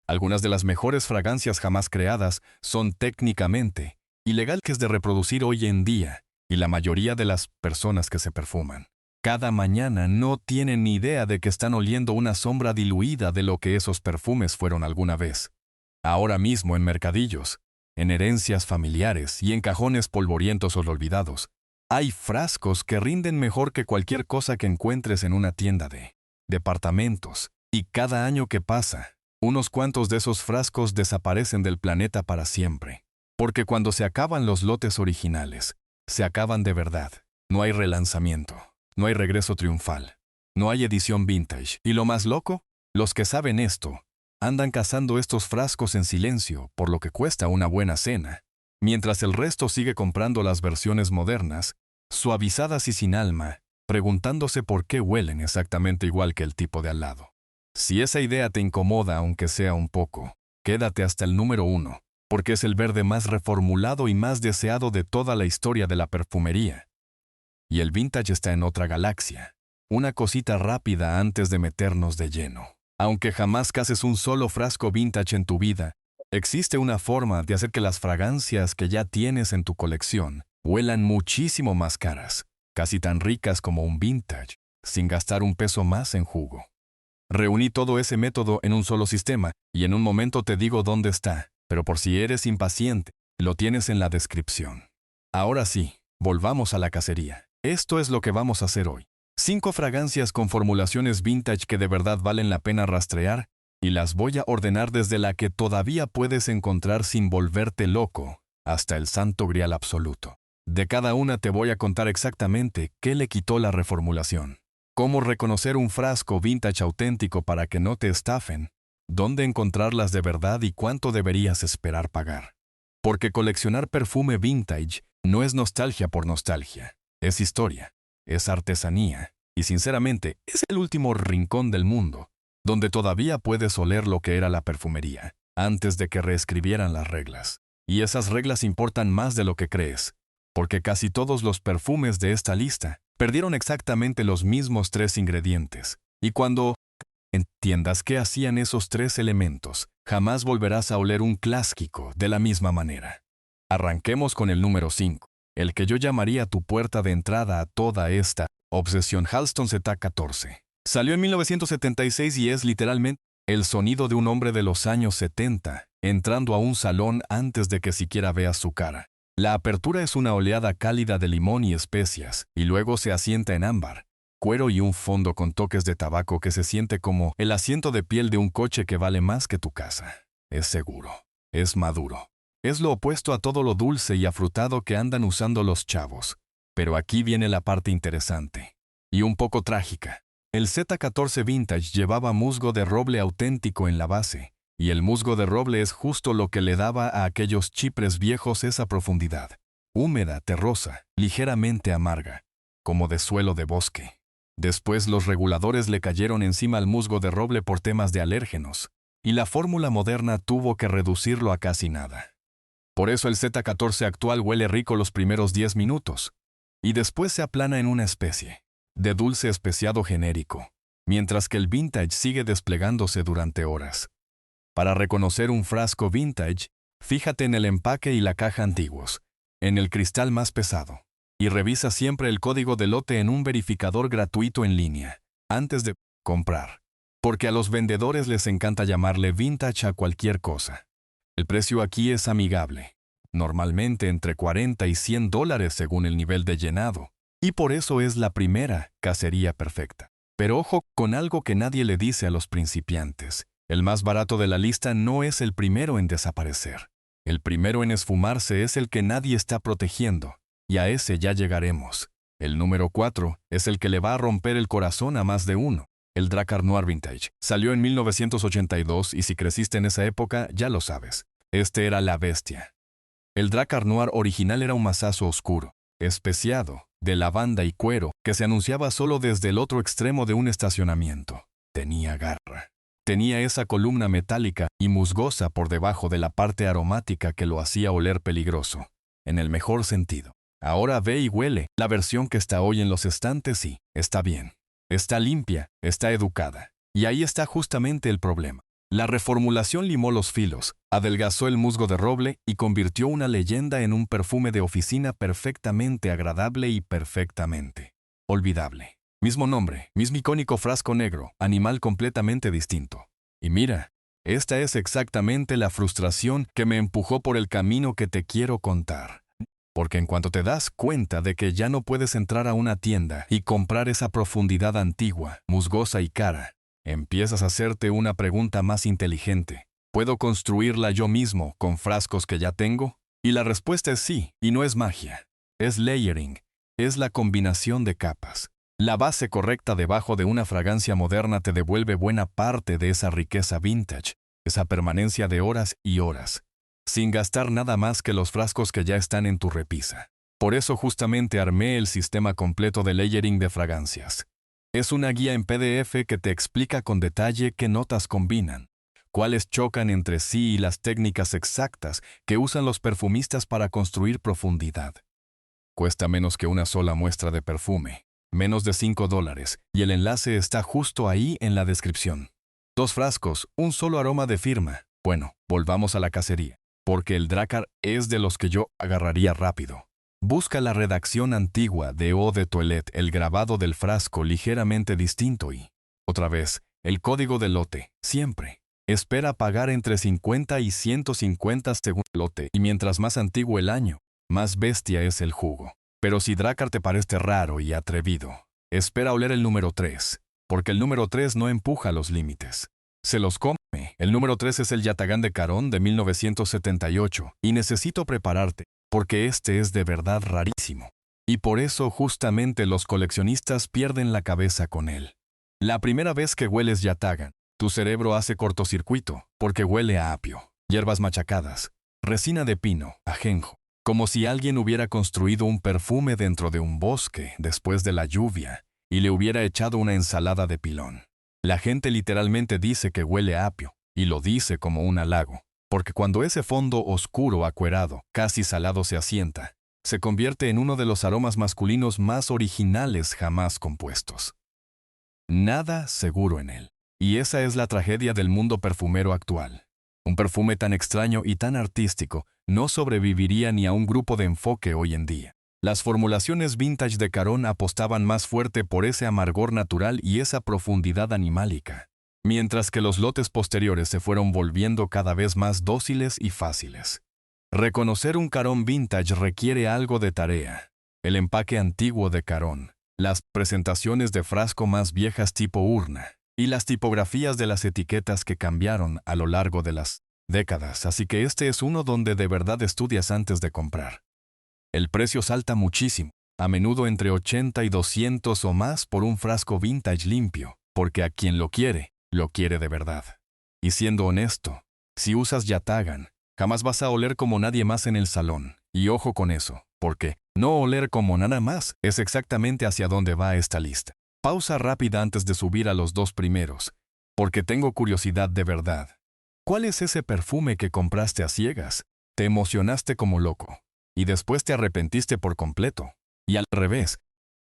Algunas de las mejores fragancias jamás creadas son técnicamente ilegales de reproducir hoy en día, y la mayoría de las personas que se perfuman cada mañana no tienen ni idea de que están oliendo una sombra diluida de lo que esos perfumes fueron alguna vez. Ahora mismo en mercadillos, en herencias familiares y en cajones polvorientos o olvidados, hay frascos que rinden mejor que cualquier cosa que encuentres en una tienda de departamentos, y cada año que pasa, unos cuantos de esos frascos desaparecen del planeta para siempre. Porque cuando se acaban los lotes originales, se acaban de verdad. No hay relanzamiento, no hay regreso triunfal, no hay edición vintage. Y lo más loco, los que saben esto, andan cazando estos frascos en silencio por lo que cuesta una buena cena, mientras el resto sigue comprando las versiones modernas, suavizadas y sin alma, preguntándose por qué huelen exactamente igual que el tipo de al lado. Si esa idea te incomoda aunque sea un poco, quédate hasta el número 1, porque es el verde más reformulado y más deseado de toda la historia de la perfumería. Y el vintage está en otra galaxia. Una cosita rápida antes de meternos de lleno. Aunque jamás cases un solo frasco vintage en tu vida, existe una forma de hacer que las fragancias que ya tienes en tu colección huelan muchísimo más caras, casi tan ricas como un vintage, sin gastar un peso más en jugo. Reuní todo ese método en un solo sistema, y en un momento te digo dónde está, pero por si eres impaciente, lo tienes en la descripción. Ahora sí, volvamos a la cacería. Esto es lo que vamos a hacer hoy. 5 fragancias con formulaciones vintage que de verdad valen la pena rastrear, y las voy a ordenar desde la que todavía puedes encontrar sin volverte loco, hasta el santo grial absoluto. De cada una te voy a contar exactamente qué le quitó la reformulación, cómo reconocer un frasco vintage auténtico para que no te estafen, dónde encontrarlas de verdad y cuánto deberías esperar pagar. Porque coleccionar perfume vintage no es nostalgia por nostalgia, es historia, es artesanía, y sinceramente es el último rincón del mundo, donde todavía puedes oler lo que era la perfumería, antes de que reescribieran las reglas. Y esas reglas importan más de lo que crees, porque casi todos los perfumes de esta lista perdieron exactamente los mismos 3 ingredientes, y cuando entiendas qué hacían esos 3 elementos, jamás volverás a oler un clásico de la misma manera. Arranquemos con el número 5, el que yo llamaría tu puerta de entrada a toda esta obsesión. Halston Z14. Salió en 1976 y es literalmente el sonido de un hombre de los años 70, entrando a un salón antes de que siquiera veas su cara. La apertura es una oleada cálida de limón y especias, y luego se asienta en ámbar, cuero y un fondo con toques de tabaco que se siente como el asiento de piel de un coche que vale más que tu casa. Es seguro, es maduro. Es lo opuesto a todo lo dulce y afrutado que andan usando los chavos. Pero aquí viene la parte interesante, y un poco trágica. El Z14 Vintage llevaba musgo de roble auténtico en la base, y el musgo de roble es justo lo que le daba a aquellos chipres viejos esa profundidad, húmeda, terrosa, ligeramente amarga, como de suelo de bosque. Después los reguladores le cayeron encima al musgo de roble por temas de alérgenos, y la fórmula moderna tuvo que reducirlo a casi nada. Por eso el Z14 actual huele rico los primeros 10 minutos, y después se aplana en una especie de dulce especiado genérico, mientras que el vintage sigue desplegándose durante horas. Para reconocer un frasco vintage, fíjate en el empaque y la caja antiguos, en el cristal más pesado, y revisa siempre el código de lote en un verificador gratuito en línea, antes de comprar, porque a los vendedores les encanta llamarle vintage a cualquier cosa. El precio aquí es amigable, normalmente entre $40 y $100 según el nivel de llenado, y por eso es la primera cacería perfecta. Pero ojo con algo que nadie le dice a los principiantes. El más barato de la lista no es el primero en desaparecer. El primero en esfumarse es el que nadie está protegiendo, y a ese ya llegaremos. El número 4 es el que le va a romper el corazón a más de uno. El Drakkar Noir Vintage. Salió en 1982 y si creciste en esa época, ya lo sabes. Este era la bestia. El Drakkar Noir original era un masazo oscuro, especiado, de lavanda y cuero, que se anunciaba solo desde el otro extremo de un estacionamiento. Tenía garra. Tenía esa columna metálica y musgosa por debajo de la parte aromática que lo hacía oler peligroso, en el mejor sentido. Ahora ve y huele la versión que está hoy en los estantes y está bien. Está limpia, está educada. Y ahí está justamente el problema. La reformulación limó los filos, adelgazó el musgo de roble y convirtió una leyenda en un perfume de oficina perfectamente agradable y perfectamente olvidable. Mismo nombre, mismo icónico frasco negro, animal completamente distinto. Y mira, esta es exactamente la frustración que me empujó por el camino que te quiero contar. Porque en cuanto te das cuenta de que ya no puedes entrar a una tienda y comprar esa profundidad antigua, musgosa y cara, empiezas a hacerte una pregunta más inteligente. ¿Puedo construirla yo mismo con frascos que ya tengo? Y la respuesta es sí, y no es magia. Es layering, es la combinación de capas. La base correcta debajo de una fragancia moderna te devuelve buena parte de esa riqueza vintage, esa permanencia de horas y horas, sin gastar nada más que los frascos que ya están en tu repisa. Por eso justamente armé el sistema completo de layering de fragancias. Es una guía en PDF que te explica con detalle qué notas combinan, cuáles chocan entre sí y las técnicas exactas que usan los perfumistas para construir profundidad. Cuesta menos que una sola muestra de perfume, menos de $5, y el enlace está justo ahí en la descripción. 2 frascos, un solo aroma de firma. Bueno, volvamos a la cacería, porque el Drakkar es de los que yo agarraría rápido. Busca la redacción antigua de Eau de Toilette, el grabado del frasco ligeramente distinto y, otra vez, el código del lote, siempre. Espera pagar entre 50 y 150 según el lote, y mientras más antiguo el año, más bestia es el jugo. Pero si Drakkar te parece raro y atrevido, espera oler el número 3, porque el número 3 no empuja los límites. Se los come. El número 3 es el Yatagán de Caron de 1978, y necesito prepararte, porque este es de verdad rarísimo. Y por eso justamente los coleccionistas pierden la cabeza con él. La primera vez que hueles Yatagán, tu cerebro hace cortocircuito, porque huele a apio, hierbas machacadas, resina de pino, ajenjo, como si alguien hubiera construido un perfume dentro de un bosque después de la lluvia y le hubiera echado una ensalada de pilón. La gente literalmente dice que huele a apio, y lo dice como un halago, porque cuando ese fondo oscuro acuerado, casi salado se asienta, se convierte en uno de los aromas masculinos más originales jamás compuestos. Nada seguro en él. Y esa es la tragedia del mundo perfumero actual. Un perfume tan extraño y tan artístico no sobreviviría ni a un grupo de enfoque hoy en día. Las formulaciones vintage de Caron apostaban más fuerte por ese amargor natural y esa profundidad animálica, mientras que los lotes posteriores se fueron volviendo cada vez más dóciles y fáciles. Reconocer un Caron vintage requiere algo de tarea. El empaque antiguo de Caron, las presentaciones de frasco más viejas tipo urna, y las tipografías de las etiquetas que cambiaron a lo largo de las décadas, así que este es uno donde de verdad estudias antes de comprar. El precio salta muchísimo, a menudo entre 80 y 200 o más por un frasco vintage limpio, porque a quien lo quiere de verdad. Y siendo honesto, si usas Yatagán, jamás vas a oler como nadie más en el salón, y ojo con eso, porque no oler como nada más es exactamente hacia dónde va esta lista. Pausa rápida antes de subir a los 2 primeros, porque tengo curiosidad de verdad. ¿Cuál es ese perfume que compraste a ciegas? Te emocionaste como loco, y después te arrepentiste por completo. Y al revés,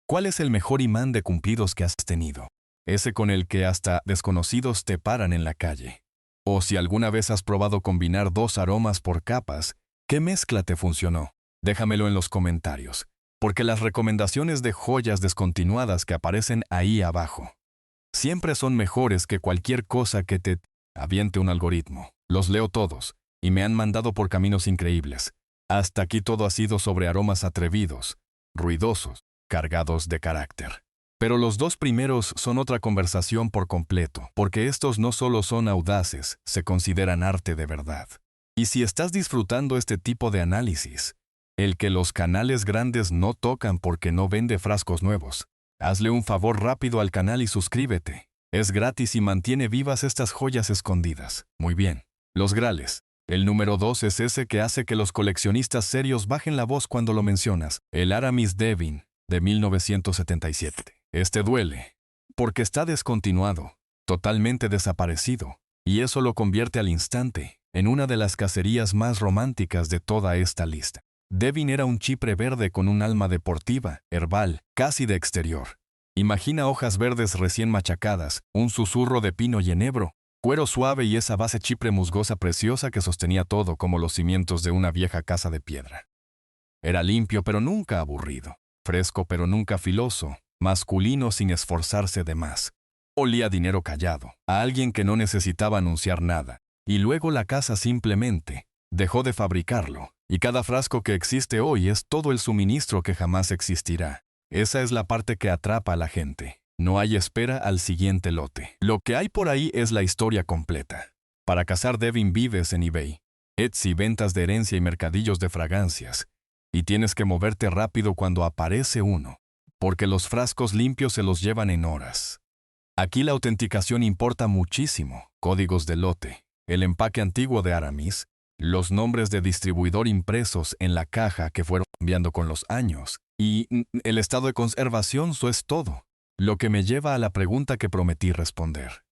¿cuál es el mejor imán de cumplidos que has tenido? Ese con el que hasta desconocidos te paran en la calle. O si alguna vez has probado combinar 2 aromas por capas, ¿qué mezcla te funcionó? Déjamelo en los comentarios, porque las recomendaciones de joyas descontinuadas que aparecen ahí abajo siempre son mejores que cualquier cosa que te aviente un algoritmo. Los leo todos, y me han mandado por caminos increíbles. Hasta aquí todo ha sido sobre aromas atrevidos, ruidosos, cargados de carácter. Pero los 2 primeros son otra conversación por completo, porque estos no solo son audaces, se consideran arte de verdad. Y si estás disfrutando este tipo de análisis, el que los canales grandes no tocan porque no vende frascos nuevos, hazle un favor rápido al canal y suscríbete. Es gratis y mantiene vivas estas joyas escondidas. Muy bien. Los grales. El número 2 es ese que hace que los coleccionistas serios bajen la voz cuando lo mencionas. El Aramis Devin, de 1977. Este duele, porque está descontinuado, totalmente desaparecido, y eso lo convierte al instante en una de las cacerías más románticas de toda esta lista. Devin era un chipre verde con un alma deportiva, herbal, casi de exterior. Imagina hojas verdes recién machacadas, un susurro de pino y enebro, Cuero suave y esa base chipre musgosa preciosa que sostenía todo como los cimientos de una vieja casa de piedra. Era limpio pero nunca aburrido, fresco pero nunca filoso, masculino sin esforzarse de más. Olía a dinero callado, a alguien que no necesitaba anunciar nada. Y luego la casa simplemente dejó de fabricarlo, y cada frasco que existe hoy es todo el suministro que jamás existirá. Esa es la parte que atrapa a la gente. No hay espera al siguiente lote. Lo que hay por ahí es la historia completa. Para cazar Devin vives en eBay, Etsy, ventas de herencia y mercadillos de fragancias. Y tienes que moverte rápido cuando aparece uno, porque los frascos limpios se los llevan en horas. Aquí la autenticación importa muchísimo. Códigos de lote, el empaque antiguo de Aramis, los nombres de distribuidor impresos en la caja que fueron cambiando con los años, y el estado de conservación, eso es todo. Lo que me lleva a la pregunta que prometí responder.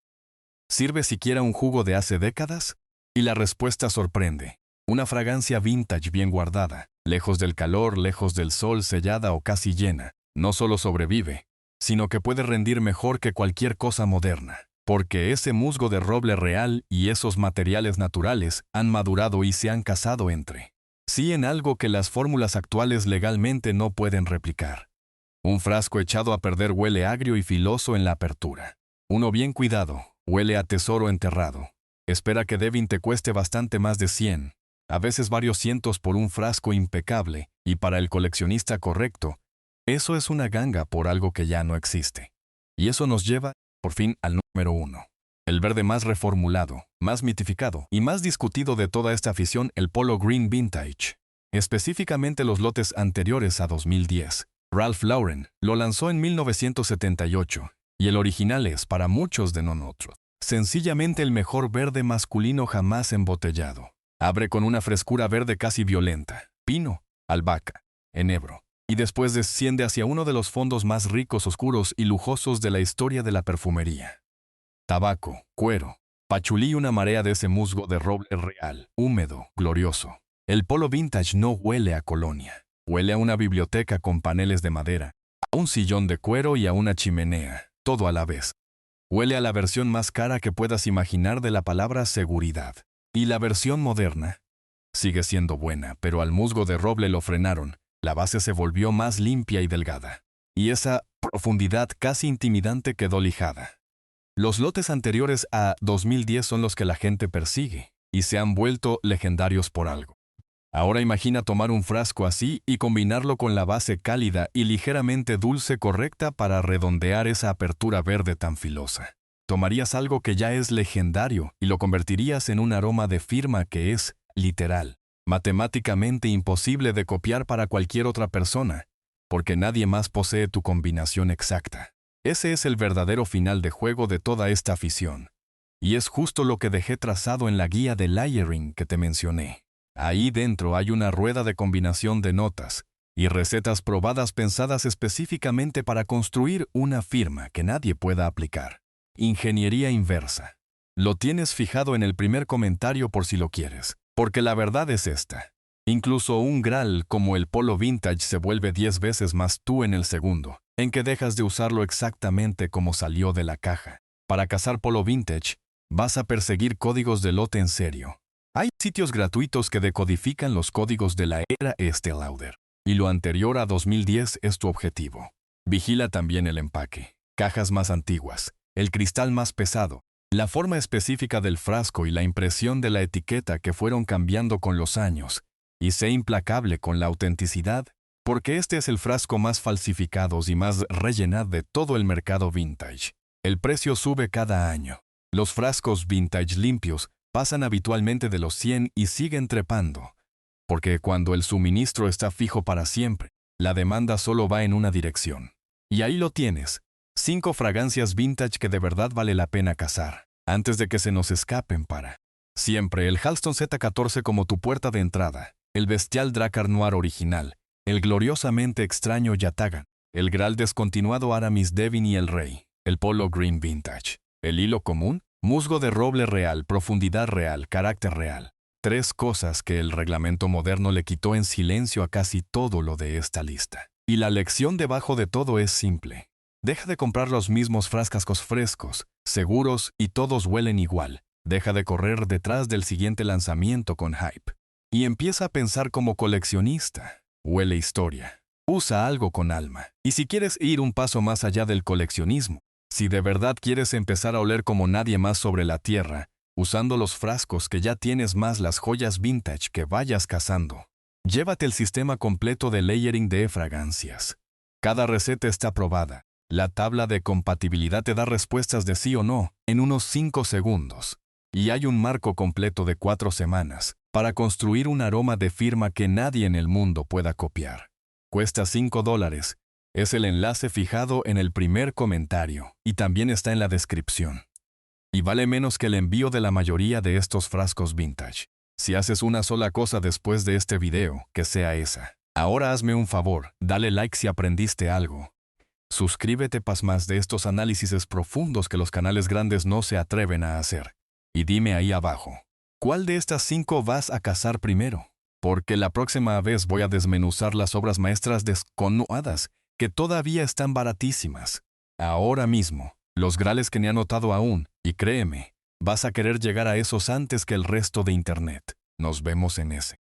¿Sirve siquiera un jugo de hace décadas? Y la respuesta sorprende. Una fragancia vintage bien guardada, lejos del calor, lejos del sol, sellada o casi llena, no solo sobrevive, sino que puede rendir mejor que cualquier cosa moderna, porque ese musgo de roble real y esos materiales naturales han madurado y se han casado entre sí en algo que las fórmulas actuales legalmente no pueden replicar. Un frasco echado a perder huele agrio y filoso en la apertura. Uno bien cuidado, huele a tesoro enterrado. Espera que Devin te cueste bastante más de 100, a veces varios cientos por un frasco impecable, y para el coleccionista correcto, eso es una ganga por algo que ya no existe. Y eso nos lleva, por fin, al número 1. El verde más reformulado, más mitificado y más discutido de toda esta afición, el Polo Green Vintage. Específicamente los lotes anteriores a 2010. Ralph Lauren lo lanzó en 1978, y el original es, para muchos de nosotros, sencillamente el mejor verde masculino jamás embotellado. Abre con una frescura verde casi violenta, pino, albahaca, enebro, y después desciende hacia uno de los fondos más ricos, oscuros y lujosos de la historia de la perfumería. Tabaco, cuero, pachulí y una marea de ese musgo de roble real, húmedo, glorioso. El Polo Vintage no huele a colonia. Huele a una biblioteca con paneles de madera, a un sillón de cuero y a una chimenea, todo a la vez. Huele a la versión más cara que puedas imaginar de la palabra seguridad. Y la versión moderna sigue siendo buena, pero al musgo de roble lo frenaron. La base se volvió más limpia y delgada. Y esa profundidad casi intimidante quedó lijada. Los lotes anteriores a 2010 son los que la gente persigue, y se han vuelto legendarios por algo. Ahora imagina tomar un frasco así y combinarlo con la base cálida y ligeramente dulce correcta para redondear esa apertura verde tan filosa. Tomarías algo que ya es legendario y lo convertirías en un aroma de firma que es, literal, matemáticamente imposible de copiar para cualquier otra persona, porque nadie más posee tu combinación exacta. Ese es el verdadero final de juego de toda esta afición. Y es justo lo que dejé trazado en la guía de layering que te mencioné. Ahí dentro hay una rueda de combinación de notas y recetas probadas pensadas específicamente para construir una firma que nadie pueda aplicar. Ingeniería inversa. Lo tienes fijado en el primer comentario por si lo quieres, porque la verdad es esta. Incluso un Graal como el Polo Vintage se vuelve 10 veces más tú en el segundo, en que dejas de usarlo exactamente como salió de la caja. Para cazar Polo Vintage, vas a perseguir códigos de lote en serio. Hay sitios gratuitos que decodifican los códigos de la era Estée Lauder, y lo anterior a 2010 es tu objetivo. Vigila también el empaque, cajas más antiguas, el cristal más pesado, la forma específica del frasco y la impresión de la etiqueta que fueron cambiando con los años, y sé implacable con la autenticidad, porque este es el frasco más falsificado y más rellenado de todo el mercado vintage. El precio sube cada año. Los frascos vintage limpios pasan habitualmente de los 100 y siguen trepando, porque cuando el suministro está fijo para siempre, la demanda solo va en una dirección. Y ahí lo tienes, 5 fragancias vintage que de verdad vale la pena cazar, antes de que se nos escapen para siempre. El Halston Z14 como tu puerta de entrada, el bestial Drakkar Noir original, el gloriosamente extraño Yatagan, el Graal descontinuado Aramis Devin y el Rey, el Polo Green Vintage, el hilo común, musgo de roble real, profundidad real, carácter real. 3 cosas que el reglamento moderno le quitó en silencio a casi todo lo de esta lista. Y la lección debajo de todo es simple. Deja de comprar los mismos frascos frescos, seguros y todos huelen igual. Deja de correr detrás del siguiente lanzamiento con hype. Y empieza a pensar como coleccionista. Huele historia. Usa algo con alma. Y si quieres ir un paso más allá del coleccionismo, si de verdad quieres empezar a oler como nadie más sobre la tierra, usando los frascos que ya tienes más las joyas vintage que vayas cazando, llévate el sistema completo de layering de fragancias. Cada receta está probada. La tabla de compatibilidad te da respuestas de sí o no en unos 5 segundos. Y hay un marco completo de 4 semanas para construir un aroma de firma que nadie en el mundo pueda copiar. Cuesta $5. Es el enlace fijado en el primer comentario y también está en la descripción. Y vale menos que el envío de la mayoría de estos frascos vintage. Si haces una sola cosa después de este video, que sea esa. Ahora hazme un favor, dale like si aprendiste algo. Suscríbete para más de estos análisis profundos que los canales grandes no se atreven a hacer. Y dime ahí abajo, ¿cuál de estas 5 vas a cazar primero? Porque la próxima vez voy a desmenuzar las obras maestras desconocidas, que todavía están baratísimas. Ahora mismo, los grales que ni he anotado aún, y créeme, vas a querer llegar a esos antes que el resto de Internet. Nos vemos en ese.